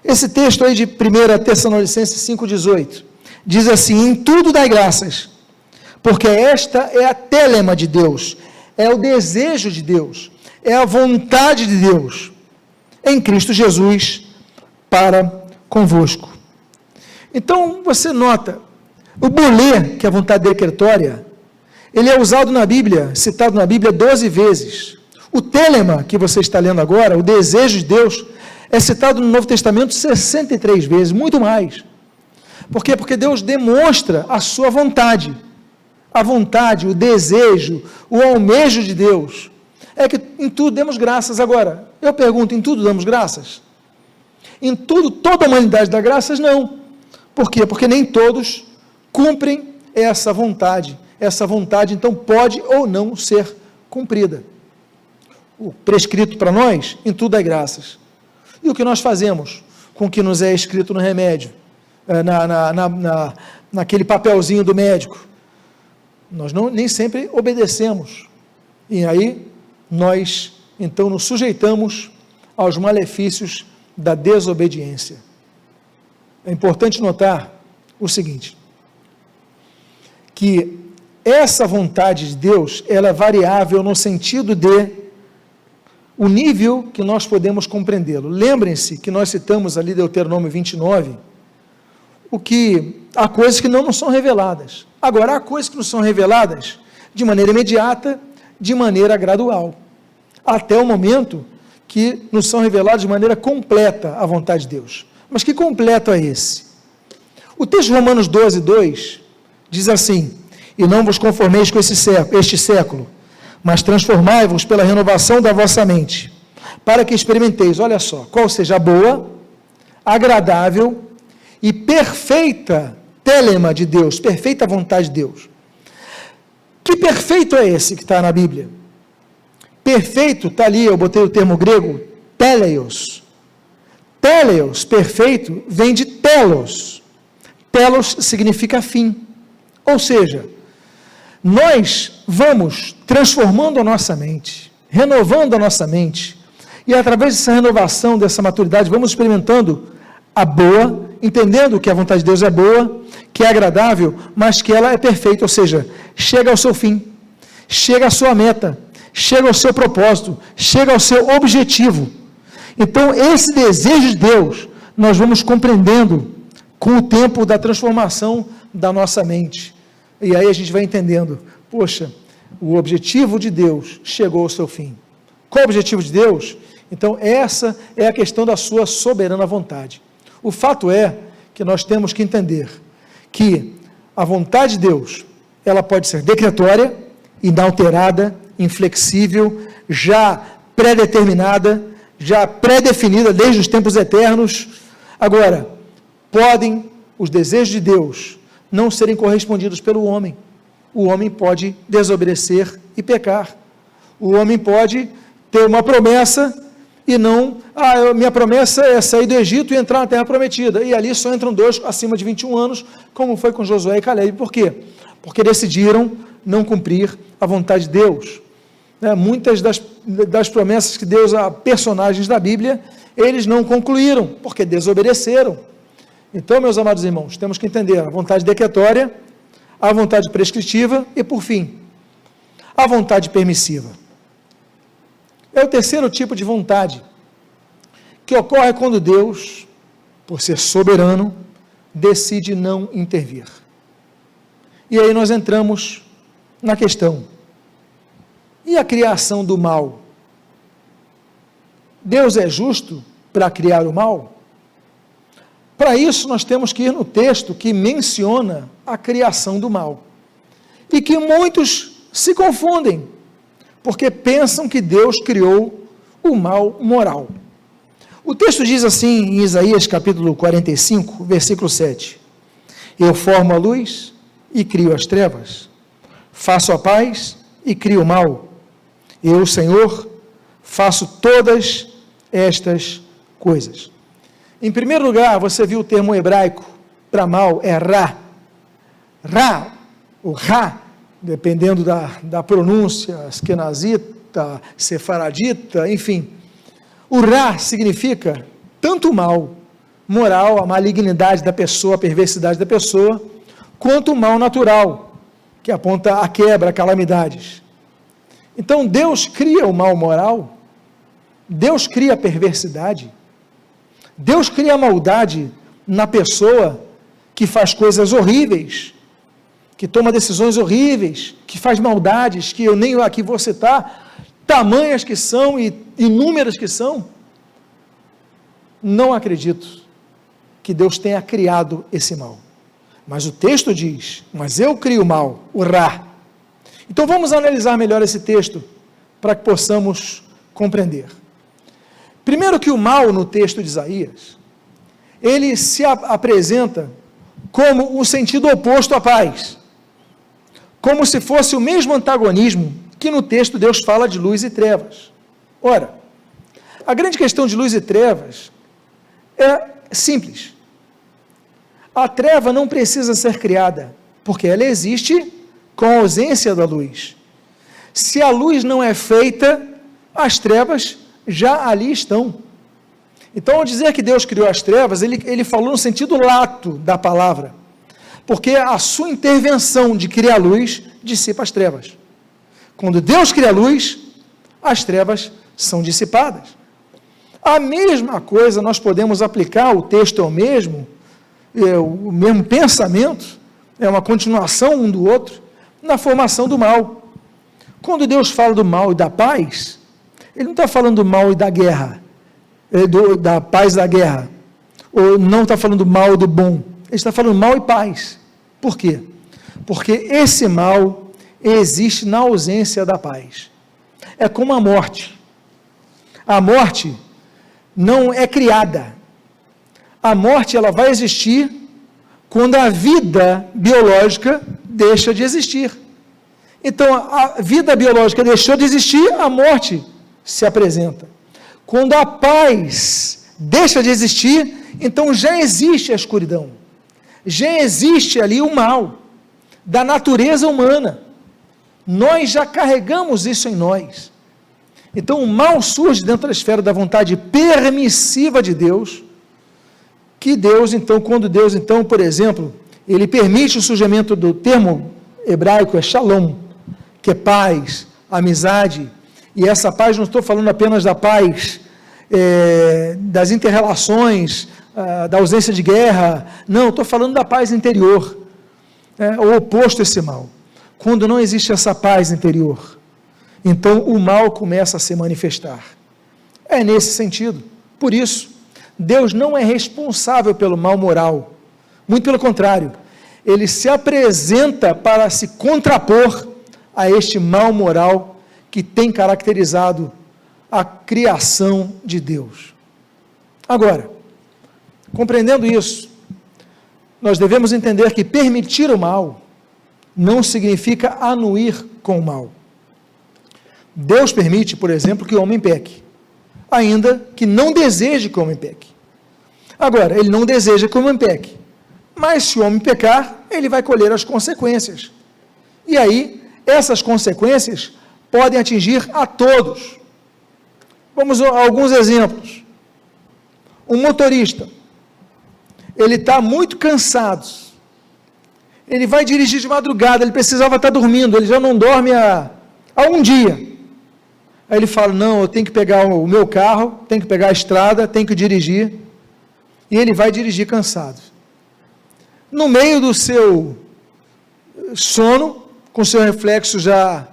esse texto aí de 1 Tessalonicenses 5,18, diz assim, em tudo dai graças, porque esta é a telema de Deus, é o desejo de Deus, é a vontade de Deus, em Cristo Jesus, para convosco. Então, você nota, o boulé, que é a vontade decretória, ele é usado na Bíblia, citado na Bíblia 12 vezes. O telema, que você está lendo agora, o desejo de Deus, é citado no Novo Testamento 63 vezes, muito mais. Por quê? Porque Deus demonstra a sua vontade. A vontade, o desejo, o almejo de Deus. É que em tudo demos graças. Agora, eu pergunto, em tudo damos graças? Em tudo, toda a humanidade dá graças? Não. Por quê? Porque nem todos cumprem essa vontade. Essa vontade, então, pode ou não ser cumprida. O prescrito para nós, em tudo é graças. E o que nós fazemos com o que nos é escrito no remédio, naquele papelzinho do médico? Nós nem sempre obedecemos. E aí, nós, então, nos sujeitamos aos malefícios da desobediência. É importante notar o seguinte, que essa vontade de Deus, ela é variável no sentido de o nível que nós podemos compreendê-lo. Lembrem-se que nós citamos ali Deuteronômio 29, há coisas que não são reveladas. Agora, há coisas que não são reveladas de maneira imediata, de maneira gradual, até o momento que nos são reveladas de maneira completa a vontade de Deus. Mas que completo é esse? O texto de Romanos 12, 2, diz assim, e não vos conformeis com este século, mas transformai-vos pela renovação da vossa mente, para que experimenteis, olha só, qual seja a boa, agradável e perfeita telema de Deus, perfeita vontade de Deus. Que perfeito é esse que está na Bíblia? Perfeito, está ali, eu botei o termo grego, teleios. Teleios, perfeito, vem de telos. Telos significa fim. Ou seja, nós vamos transformando a nossa mente, renovando a nossa mente, e através dessa renovação, dessa maturidade, vamos experimentando a boa, entendendo que a vontade de Deus é boa, que é agradável, mas que ela é perfeita, ou seja, chega ao seu fim, chega à sua meta, chega ao seu propósito, chega ao seu objetivo. Então, esse desejo de Deus, nós vamos compreendendo com o tempo da transformação da nossa mente. E aí a gente vai entendendo, poxa, o objetivo de Deus chegou ao seu fim. Qual é o objetivo de Deus? Então, essa é a questão da sua soberana vontade. O fato é que nós temos que entender que a vontade de Deus, ela pode ser decretória, inalterada, inflexível, já pré-determinada, já pré-definida desde os tempos eternos. Agora, podem os desejos de Deus não serem correspondidos pelo homem. O homem pode desobedecer e pecar. O homem pode ter uma promessa e não, minha promessa é sair do Egito e entrar na terra prometida, e ali só entram 2 acima de 21 anos, como foi com Josué e Caleb. Por quê? Porque decidiram não cumprir a vontade de Deus. Muitas das promessas que Deus a personagens da Bíblia, eles não concluíram, porque desobedeceram. Então, meus amados irmãos, temos que entender a vontade decretória, a vontade prescritiva e, por fim, a vontade permissiva. É o terceiro tipo de vontade, que ocorre quando Deus, por ser soberano, decide não intervir. E aí nós entramos na questão, e a criação do mal? Deus é justo para criar o mal? Para isso nós temos que ir no texto que menciona a criação do mal, e que muitos se confundem, porque pensam que Deus criou o mal moral. O texto diz assim em Isaías capítulo 45, versículo 7, eu formo a luz e crio as trevas, faço a paz e crio o mal, eu, Senhor, faço todas estas coisas. Em primeiro lugar, você viu o termo hebraico para mal, é Ra. Ra, ou Ra, dependendo da pronúncia, askenazita, sefaradita, enfim. O Ra significa tanto o mal moral, a malignidade da pessoa, a perversidade da pessoa, quanto o mal natural, que aponta a quebra, a calamidades. Então, Deus cria o mal moral, Deus cria a perversidade, Deus cria a maldade na pessoa que faz coisas horríveis, que toma decisões horríveis, que faz maldades, que eu nem aqui vou citar, tamanhas que são e inúmeras que são. Não acredito que Deus tenha criado esse mal. Mas o texto diz, mas eu crio o mal, o Ra. Então vamos analisar melhor esse texto, para que possamos compreender. Primeiro que o mal no texto de Isaías, ele se apresenta como o sentido oposto à paz, como se fosse o mesmo antagonismo que no texto Deus fala de luz e trevas. Ora, a grande questão de luz e trevas é simples. A treva não precisa ser criada, porque ela existe com a ausência da luz. Se a luz não é feita, as trevas já ali estão. Então, ao dizer que Deus criou as trevas, ele falou no sentido lato da palavra. Porque a sua intervenção de criar luz dissipa as trevas. Quando Deus cria a luz, as trevas são dissipadas. A mesma coisa nós podemos aplicar, o texto é o mesmo pensamento, é uma continuação um do outro, na formação do mal. Quando Deus fala do mal e da paz, Ele não está falando do mal e da guerra, da paz e da guerra, ou não está falando do mal e do bom, Ele está falando mal e paz. Por quê? Porque esse mal existe na ausência da paz. É como a morte. A morte não é criada. A morte, ela vai existir quando a vida biológica deixa de existir. Então, a vida biológica deixou de existir, a morte se apresenta. Quando a paz deixa de existir, então já existe a escuridão. Já existe ali o mal da natureza humana. Nós já carregamos isso em nós. Então, o mal surge dentro da esfera da vontade permissiva de Deus, que Deus, então, quando Deus, então, por exemplo, Ele permite o surgimento do termo hebraico, é shalom, que é paz, amizade, e essa paz, não estou falando apenas da paz das inter-relações, da ausência de guerra, não, estou falando da paz interior, o oposto a esse mal. Quando não existe essa paz interior, então o mal começa a se manifestar. É nesse sentido. Por isso, Deus não é responsável pelo mal moral. Muito pelo contrário, Ele se apresenta para se contrapor a este mal moral que tem caracterizado a criação de Deus. Agora, compreendendo isso, nós devemos entender que permitir o mal não significa anuir com o mal. Deus permite, por exemplo, que o homem peque, ainda que não deseje que o homem peque. Agora, Ele não deseja que o homem peque, mas se o homem pecar, ele vai colher as consequências. E aí, essas consequências podem atingir a todos. Vamos a alguns exemplos. Um motorista, ele está muito cansado, ele vai dirigir de madrugada, ele precisava estar dormindo, ele já não dorme há um dia. Aí ele fala, não, eu tenho que pegar o meu carro, tenho que pegar a estrada, tenho que dirigir, e ele vai dirigir cansado. No meio do seu sono, com seu reflexo já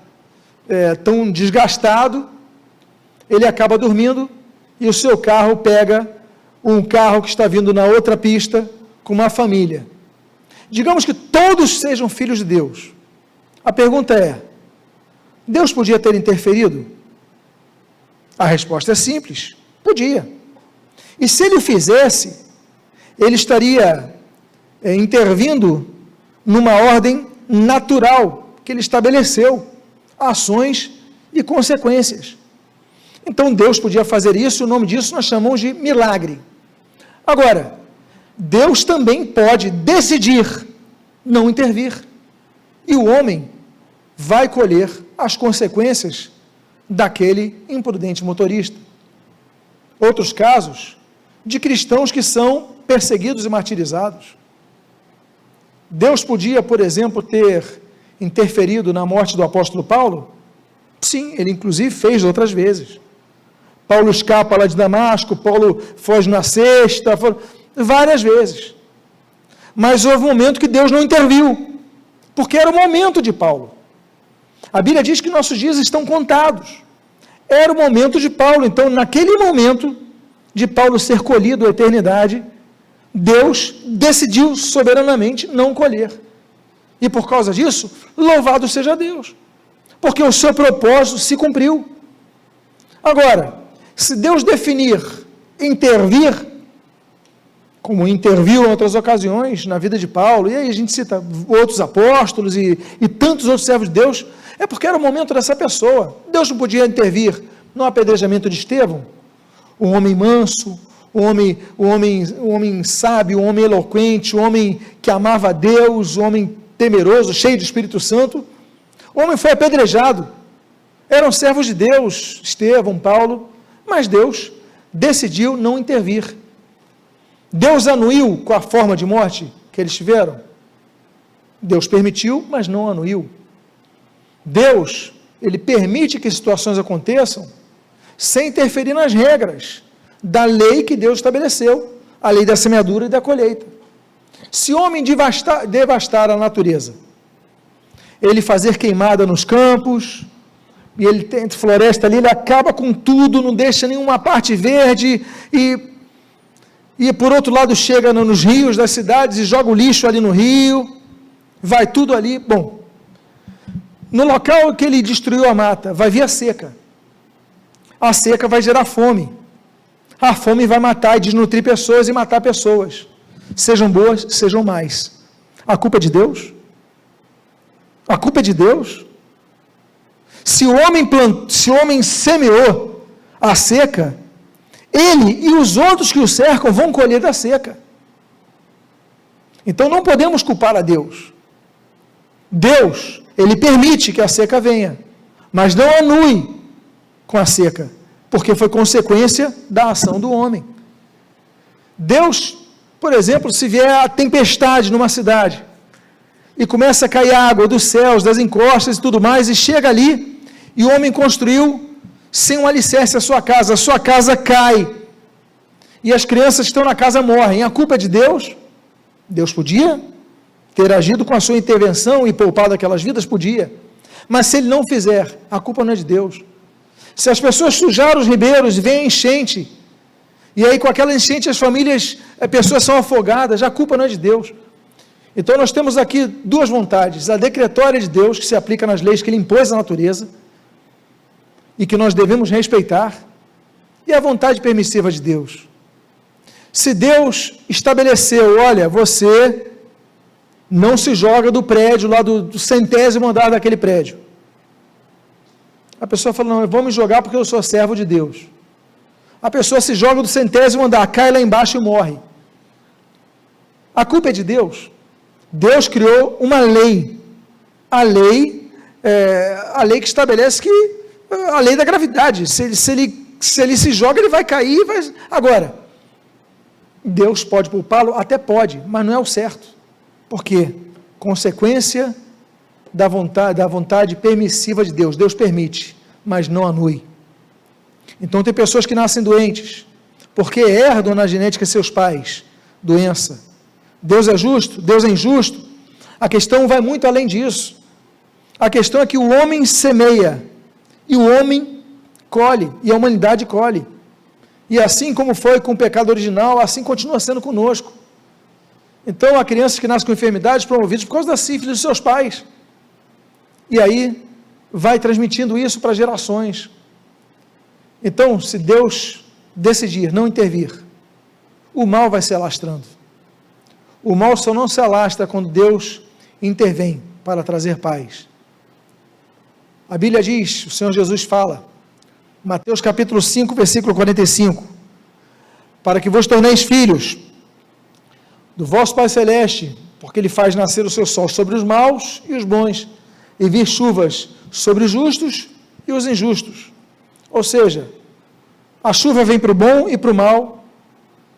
tão desgastado, ele acaba dormindo, e o seu carro pega um carro que está vindo na outra pista, com uma família. Digamos que todos sejam filhos de Deus. A pergunta é, Deus podia ter interferido? A resposta é simples, podia. E se Ele fizesse, Ele estaria intervindo numa ordem natural que Ele estabeleceu, ações e consequências. Então Deus podia fazer isso, o nome disso nós chamamos de milagre. Agora, Deus também pode decidir não intervir, e o homem vai colher as consequências daquele imprudente motorista. Outros casos de cristãos que são perseguidos e martirizados. Deus podia, por exemplo, ter interferido na morte do apóstolo Paulo? Sim, Ele inclusive fez outras vezes. Paulo escapa lá de Damasco, Paulo foge na sexta, várias vezes. Mas houve um momento que Deus não interviu, porque era o momento de Paulo. A Bíblia diz que nossos dias estão contados. Era o momento de Paulo, então naquele momento de Paulo ser colhido à eternidade, Deus decidiu soberanamente não colher. E por causa disso, louvado seja Deus, porque o seu propósito se cumpriu. Agora, se Deus definir intervir, como interviu em outras ocasiões na vida de Paulo, e aí a gente cita outros apóstolos e tantos outros servos de Deus, é porque era o momento dessa pessoa. Deus não podia intervir no apedrejamento de Estevão, um homem manso, um homem sábio, um homem eloquente, um homem que amava a Deus, um homem temeroso, cheio do Espírito Santo. O homem foi apedrejado. Eram servos de Deus, Estevão, Paulo, mas Deus decidiu não intervir. Deus anuiu com a forma de morte que eles tiveram? Deus permitiu, mas não anuiu. Deus, Ele permite que situações aconteçam sem interferir nas regras da lei que Deus estabeleceu, a lei da semeadura e da colheita. Se o homem devastar a natureza, ele fazer queimada nos campos, e ele tem floresta ali, ele acaba com tudo, não deixa nenhuma parte verde, e por outro lado chega nos rios das cidades e joga o lixo ali no rio, vai tudo ali. Bom, no local que ele destruiu a mata, vai vir a seca vai gerar fome, a fome vai matar e desnutrir pessoas e matar pessoas, sejam boas, sejam más. A culpa é de Deus? A culpa é de Deus? Se o homem semeou a seca, ele e os outros que o cercam vão colher da seca. Então não podemos culpar a Deus. Deus, Ele permite que a seca venha, mas não anue com a seca, porque foi consequência da ação do homem. Deus, por exemplo, se vier a tempestade numa cidade, e começa a cair água dos céus, das encostas e tudo mais, e chega ali, e o homem construiu sem um alicerce a sua casa cai, e as crianças que estão na casa morrem. A culpa é de Deus? Deus podia ter agido com a sua intervenção e poupado aquelas vidas? Podia, mas se Ele não fizer, a culpa não é de Deus. Se as pessoas sujaram os ribeiros e vem a enchente, e aí com aquela enchente as pessoas são afogadas, a culpa não é de Deus. Então nós temos aqui duas vontades: a decretória de Deus, que se aplica nas leis que Ele impôs à natureza, e que nós devemos respeitar, e a vontade permissiva de Deus. Se Deus estabeleceu, olha, você não se joga do prédio, lá do 100º andar daquele prédio. A pessoa fala, não, eu vou me jogar porque eu sou servo de Deus. A pessoa se joga do 100º andar, cai lá embaixo e morre. A culpa é de Deus. Deus criou uma lei, a lei que estabelece a lei da gravidade. Se ele se joga, ele vai cair. Agora, Deus pode poupá-lo? Até pode, mas não é o certo. Por quê? Consequência da vontade permissiva de Deus. Deus permite, mas não anui. Então tem pessoas que nascem doentes, porque herdam na genética seus pais doença. Deus é justo? Deus é injusto? A questão vai muito além disso. A questão é que o homem semeia, e o homem colhe, e a humanidade colhe. E assim como foi com o pecado original, assim continua sendo conosco. Então há crianças que nascem com enfermidades promovidas por causa da sífilis dos seus pais. E aí vai transmitindo isso para gerações. Então, se Deus decidir não intervir, o mal vai se alastrando. O mal só não se alastra quando Deus intervém para trazer paz. A Bíblia diz, o Senhor Jesus fala, Mateus capítulo 5, versículo 45, para que vos torneis filhos do vosso Pai Celeste, porque Ele faz nascer o seu sol sobre os maus e os bons, e vir chuvas sobre os justos e os injustos. Ou seja, a chuva vem para o bom e para o mal,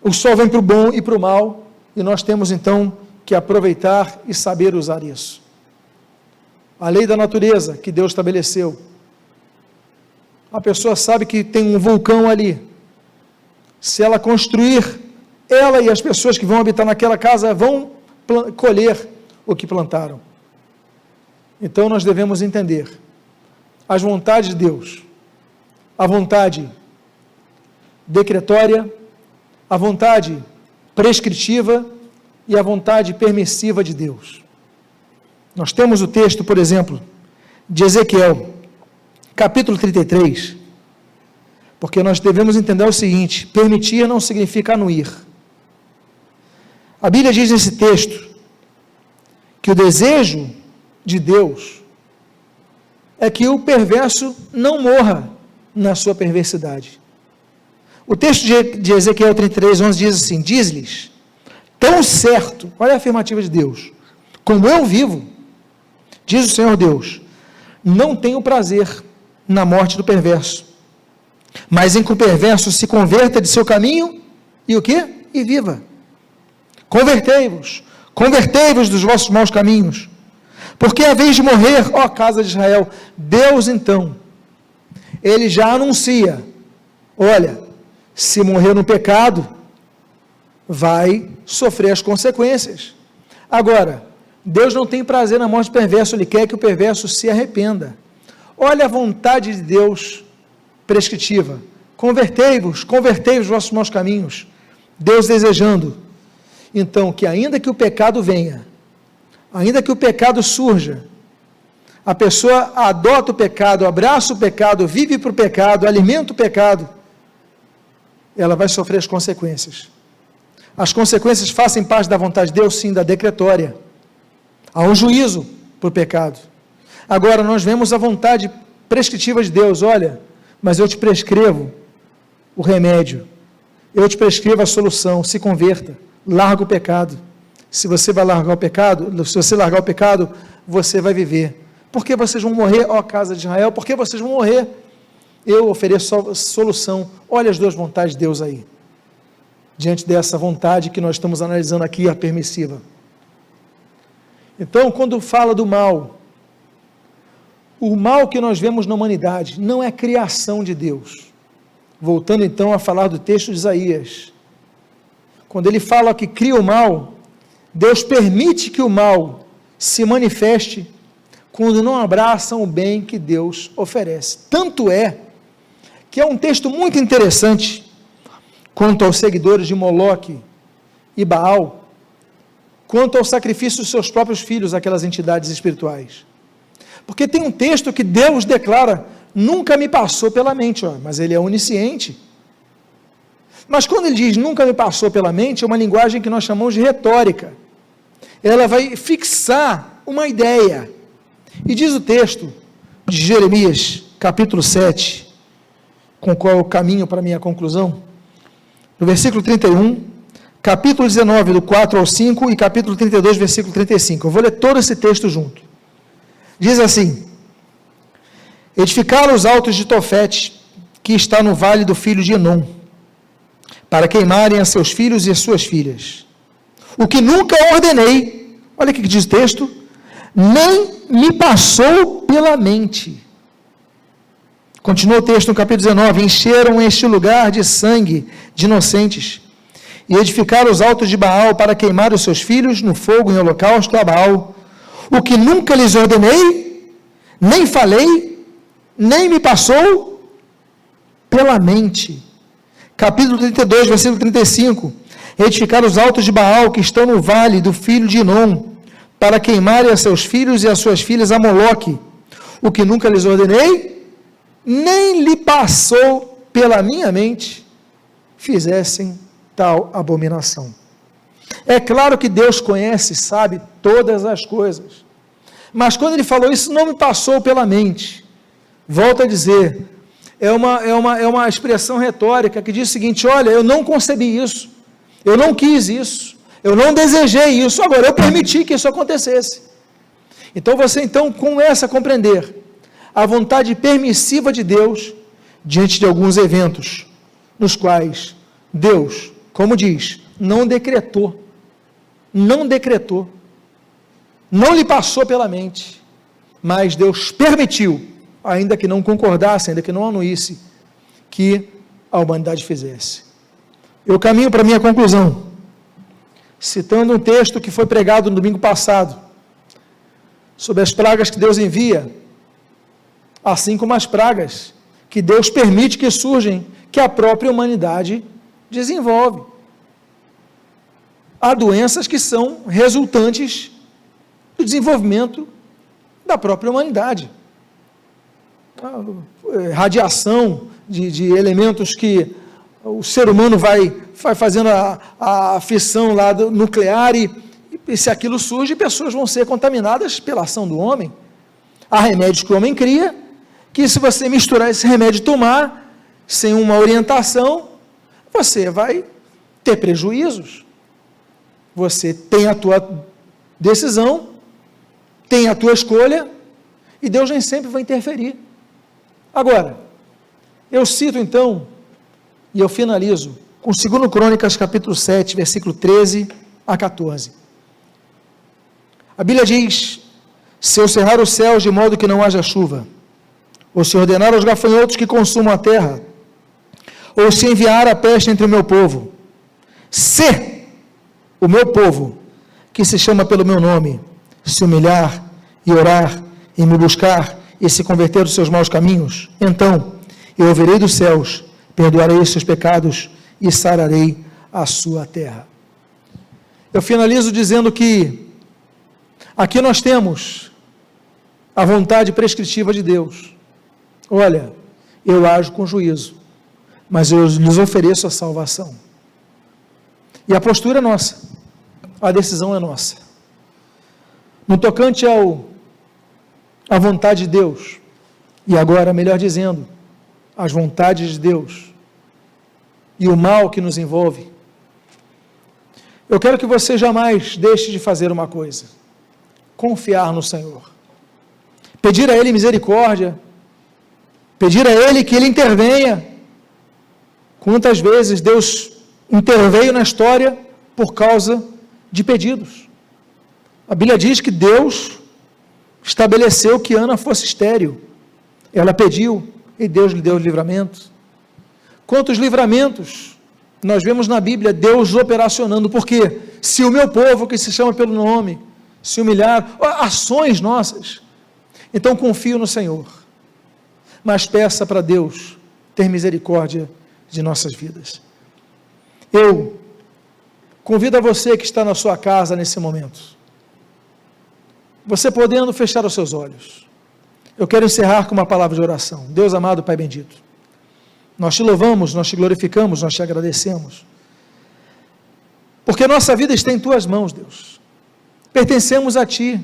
o sol vem para o bom e para o mal, e nós temos então que aproveitar e saber usar isso. A lei da natureza que Deus estabeleceu. A pessoa sabe que tem um vulcão ali. Se ela construir, ela e as pessoas que vão habitar naquela casa vão colher o que plantaram. Então nós devemos entender as vontades de Deus, a vontade decretória, a vontade prescritiva e a vontade permissiva de Deus. Nós temos o texto, por exemplo, de Ezequiel, capítulo 33, porque nós devemos entender o seguinte: permitir não significa anuir. A Bíblia diz nesse texto que o desejo de Deus é que o perverso não morra na sua perversidade. O texto de Ezequiel 33, 11 diz assim: diz-lhes, tão certo, olha a afirmativa de Deus, como eu vivo, diz o Senhor Deus, não tenho prazer na morte do perverso, mas em que o perverso se converta de seu caminho, e o quê? E viva. Convertei-vos dos vossos maus caminhos, Porque a vez de morrer, ó casa de Israel, Deus então, Ele já anuncia, olha, se morrer no pecado, vai sofrer as consequências. Agora, Deus não tem prazer na morte do perverso, Ele quer que o perverso se arrependa. Olha a vontade de Deus prescritiva, convertei-vos os vossos maus caminhos, Deus desejando, então, que ainda que o pecado venha, ainda que o pecado surja, a pessoa adota o pecado, abraça o pecado, vive para o pecado, alimenta o pecado, ela vai sofrer as consequências. As consequências fazem parte da vontade de Deus, sim, da decretória. Há um juízo para o pecado. Agora, nós vemos a vontade prescritiva de Deus, olha, mas eu te prescrevo o remédio, eu te prescrevo a solução, se converta, larga o pecado. Se você vai largar o pecado, se você largar o pecado, você vai viver. Por que vocês vão morrer, ó casa de Israel? Por que vocês vão morrer? Eu ofereço solução. Olha as duas vontades de Deus aí. Diante dessa vontade que nós estamos analisando aqui, a permissiva. Então, quando fala do mal, o mal que nós vemos na humanidade não é criação de Deus. Voltando então a falar do texto de Isaías. Quando ele fala que cria o mal, Deus permite que o mal se manifeste quando não abraçam o bem que Deus oferece. Tanto é que é um texto muito interessante quanto aos seguidores de Moloque e Baal, quanto ao sacrifício dos seus próprios filhos, aquelas entidades espirituais. Porque tem um texto que Deus declara, nunca me passou pela mente, mas ele é onisciente. Mas quando ele diz nunca me passou pela mente, é uma linguagem que nós chamamos de retórica. Ela vai fixar uma ideia. E diz o texto de Jeremias, capítulo 7, com o qual eu caminho para a minha conclusão, no versículo 31, capítulo 19, do 4 ao 5, e capítulo 32, versículo 35. Eu vou ler todo esse texto junto. Diz assim: edificaram os altos de Tofete, que está no vale do filho de Enom, para queimarem a seus filhos e as suas filhas. O que nunca ordenei, olha o que diz o texto, nem me passou pela mente. Continua o texto no capítulo 19, encheram este lugar de sangue de inocentes, e edificaram os altos de Baal para queimar os seus filhos no fogo em holocausto a Baal. O que nunca lhes ordenei, nem falei, nem me passou pela mente. Capítulo 32, versículo 35, edificar os altos de Baal, que estão no vale do filho de Enom, para queimarem a seus filhos e as suas filhas a Moloque. O que nunca lhes ordenei, nem lhe passou pela minha mente, fizessem tal abominação. É claro que Deus conhece, sabe todas as coisas, mas quando ele falou isso, não me passou pela mente. Volto a dizer, é uma expressão retórica que diz o seguinte: olha, eu não concebi isso, eu não quis isso, eu não desejei isso, agora eu permiti que isso acontecesse. Então você começa a compreender a vontade permissiva de Deus diante de alguns eventos, nos quais Deus, como diz, não decretou, não lhe passou pela mente, mas Deus permitiu, ainda que não concordasse, ainda que não anuísse, que a humanidade fizesse. Eu caminho para a minha conclusão, citando um texto que foi pregado no domingo passado, sobre as pragas que Deus envia, assim como as pragas que Deus permite que surgem, que a própria humanidade desenvolve. Há doenças que são resultantes do desenvolvimento da própria humanidade. Radiação de elementos que o ser humano vai fazendo a fissão lá nuclear e se aquilo surge, pessoas vão ser contaminadas pela ação do homem. Há remédios que o homem cria, que se você misturar esse remédio e tomar, sem uma orientação, você vai ter prejuízos. Você tem a tua decisão, tem a tua escolha, e Deus nem sempre vai interferir. Agora, eu cito então, e eu finalizo, com 2 Crônicas, capítulo 7, versículo 13 a 14. A Bíblia diz, se eu cerrar os céus de modo que não haja chuva, ou se ordenar aos gafanhotos que consumam a terra, ou se enviar a peste entre o meu povo, se o meu povo, que se chama pelo meu nome, se humilhar e orar e me buscar e se converter dos seus maus caminhos, então eu ouvirei dos céus, perdoarei os seus pecados e sararei a sua terra. Eu finalizo dizendo que aqui nós temos a vontade prescritiva de Deus. Olha, eu ajo com juízo, mas eu lhes ofereço a salvação. E a postura é nossa, a decisão é nossa. No tocante à vontade de Deus, e agora, melhor dizendo, as vontades de Deus, e o mal que nos envolve, eu quero que você jamais deixe de fazer uma coisa: confiar no Senhor, pedir a Ele misericórdia, pedir a Ele que Ele intervenha. Quantas vezes Deus interveio na história por causa de pedidos? A Bíblia diz que Deus estabeleceu que Ana fosse estéril. Ela pediu e Deus lhe deu o livramento. Quantos livramentos nós vemos na Bíblia Deus operacionando? Porque se o meu povo, que se chama pelo nome, se humilhar, ações nossas, então confio no Senhor, mas peça para Deus ter misericórdia de nossas vidas. Eu convido a você que está na sua casa nesse momento, você podendo fechar os seus olhos, eu quero encerrar com uma palavra de oração. Deus amado, Pai bendito, nós te louvamos, nós te glorificamos, nós te agradecemos, porque nossa vida está em tuas mãos, Deus, pertencemos a ti,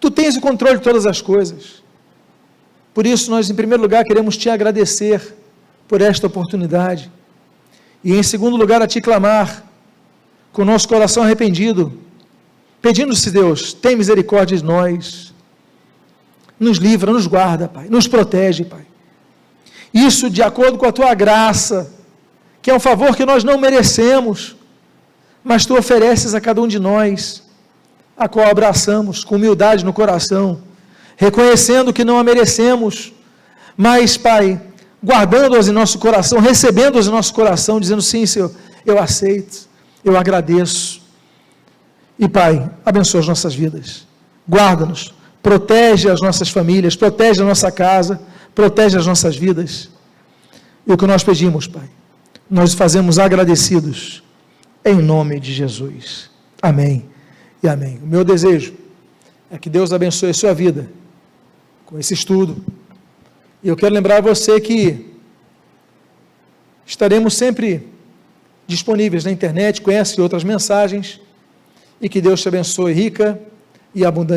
tu tens o controle de todas as coisas. Por isso nós, em primeiro lugar, queremos te agradecer por esta oportunidade, e em segundo lugar, a te clamar, com o nosso coração arrependido, pedindo-se, Deus, tem misericórdia de nós, nos livra, nos guarda, Pai, nos protege, Pai, isso de acordo com a tua graça, que é um favor que nós não merecemos, mas tu ofereces a cada um de nós, a qual abraçamos com humildade no coração, reconhecendo que não a merecemos, mas, Pai, guardando-as em nosso coração, recebendo-as em nosso coração, dizendo, sim, Senhor, eu aceito, eu agradeço. E, Pai, abençoa as nossas vidas, guarda-nos, protege as nossas famílias, protege a nossa casa, protege as nossas vidas. E o que nós pedimos, Pai, nós fazemos agradecidos, em nome de Jesus. Amém e amém. O meu desejo é que Deus abençoe a sua vida com esse estudo. E eu quero lembrar a você que estaremos sempre disponíveis na internet, conhece outras mensagens, e que Deus te abençoe rica e abundante.